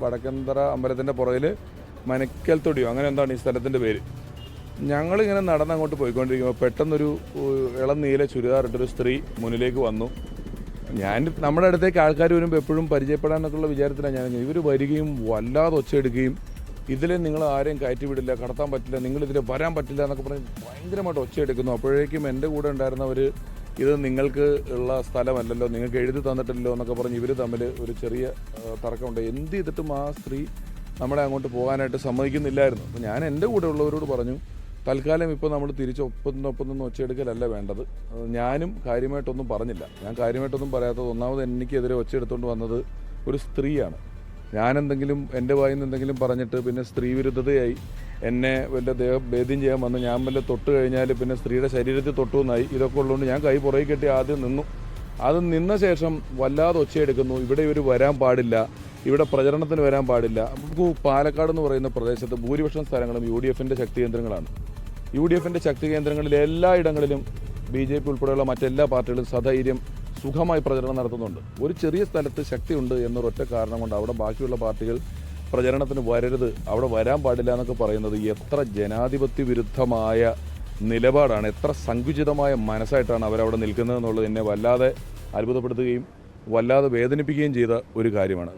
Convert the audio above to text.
വടക്കന്തറ അമ്പലത്തിൻ്റെ പുറകിൽ മനക്കൽ തൊടിയോ അങ്ങനെ എന്താണ് ഈ സ്ഥലത്തിൻ്റെ പേര്. ഞങ്ങളിങ്ങനെ നടന്നങ്ങോട്ട് പോയിക്കൊണ്ടിരിക്കുമ്പോൾ പെട്ടെന്നൊരു ഇളം നീല ചുരിദാറിട്ടൊരു സ്ത്രീ മുന്നിലേക്ക് വന്നു. നമ്മുടെ അടുത്തേക്ക് ആൾക്കാർ വരുമ്പോൾ എപ്പോഴും പരിചയപ്പെടാനൊക്കെയുള്ള വിചാരത്തിലാണ് ഞാൻ. ഇവർ വരികയും വല്ലാതെ ഒച്ചയെടുക്കുകയും ഇതിൽ നിങ്ങൾ ആരെയും കയറ്റി വിടില്ല, കടത്താൻ പറ്റില്ല, നിങ്ങളിതിൽ വരാൻ പറ്റില്ല എന്നൊക്കെ പറഞ്ഞ് ഭയങ്കരമായിട്ട് ഒച്ചയെടുക്കുന്നു. അപ്പോഴേക്കും എൻ്റെ കൂടെ ഉണ്ടായിരുന്നവർ ഇത് നിങ്ങൾക്ക് ഉള്ള സ്ഥലമല്ലല്ലോ, നിങ്ങൾക്ക് എഴുതി തന്നിട്ടില്ലല്ലോ എന്നൊക്കെ പറഞ്ഞ് ഇവർ തമ്മിൽ ഒരു ചെറിയ തർക്കമുണ്ട്. എന്ത് ചെയ്തിട്ടും ആ സ്ത്രീ നമ്മളെ അങ്ങോട്ട് പോകാനായിട്ട് സമ്മതിക്കുന്നില്ലായിരുന്നു. അപ്പോൾ ഞാൻ എൻ്റെ കൂടെ ഉള്ളവരോട് പറഞ്ഞു, തൽക്കാലം ഇപ്പോൾ നമ്മൾ തിരിച്ച് ഒപ്പം ഒച്ചയെടുക്കലല്ല വേണ്ടത്. ഞാനും കാര്യമായിട്ടൊന്നും പറഞ്ഞില്ല. ഞാൻ കാര്യമായിട്ടൊന്നും പറയാത്തത്, ഒന്നാമത് എനിക്കെതിരെ ഒച്ചയെടുത്തുകൊണ്ട് വന്നത് ഒരു സ്ത്രീയാണ്. ഞാനെന്തെങ്കിലും എൻ്റെ വായിൽ നിന്ന് എന്തെങ്കിലും പറഞ്ഞിട്ട് പിന്നെ സ്ത്രീ വിരുദ്ധതയായി എന്നെ വല്ല ഭേദ്യം ചെയ്യാൻ വന്ന് ഞാൻ വല്ല തൊട്ട് കഴിഞ്ഞാൽ പിന്നെ സ്ത്രീയുടെ ശരീരത്തിൽ തൊട്ടുവെന്നായി. ഇതൊക്കെ ഉള്ളതുകൊണ്ട് ഞാൻ കൈ പുറകെ കെട്ടി ആദ്യം നിന്നു. അത് നിന്ന ശേഷം വല്ലാതെ ഒച്ചയെടുക്കുന്നു. ഇവിടെ ഇവർ വരാൻ പാടില്ല, ഇവിടെ പ്രചരണത്തിന് വരാൻ പാടില്ല. നമുക്ക് പാലക്കാട് എന്ന് പറയുന്ന പ്രദേശത്ത് ഭൂരിപക്ഷം സ്ഥലങ്ങളും UDFൻ്റെ ശക്തി കേന്ദ്രങ്ങളാണ്. UDFൻ്റെ ശക്തി കേന്ദ്രങ്ങളിൽ എല്ലായിടങ്ങളിലും BJP ഉൾപ്പെടെയുള്ള മറ്റെല്ലാ പാർട്ടികളും സധൈര്യം സുഖമായി പ്രചരണം നടത്തുന്നുണ്ട്. ഒരു ചെറിയ സ്ഥലത്ത് ശക്തിയുണ്ട് എന്നൊരൊറ്റ കാരണം കൊണ്ട് അവിടെ ബാക്കിയുള്ള പാർട്ടികൾ പ്രചരണത്തിന് വരരുത്, അവിടെ വരാൻ പാടില്ല എന്നൊക്കെ പറയുന്നത് എത്ര ജനാധിപത്യ വിരുദ്ധമായ നിലപാടാണ്, എത്ര സങ്കുചിതമായ മനസ്സായിട്ടാണ് അവരവിടെ നിൽക്കുന്നത് എന്നുള്ളത് എന്നെ വല്ലാതെ അത്ഭുതപ്പെടുത്തുകയും വല്ലാതെ വേദനിപ്പിക്കുകയും ചെയ്ത ഒരു കാര്യമാണ്.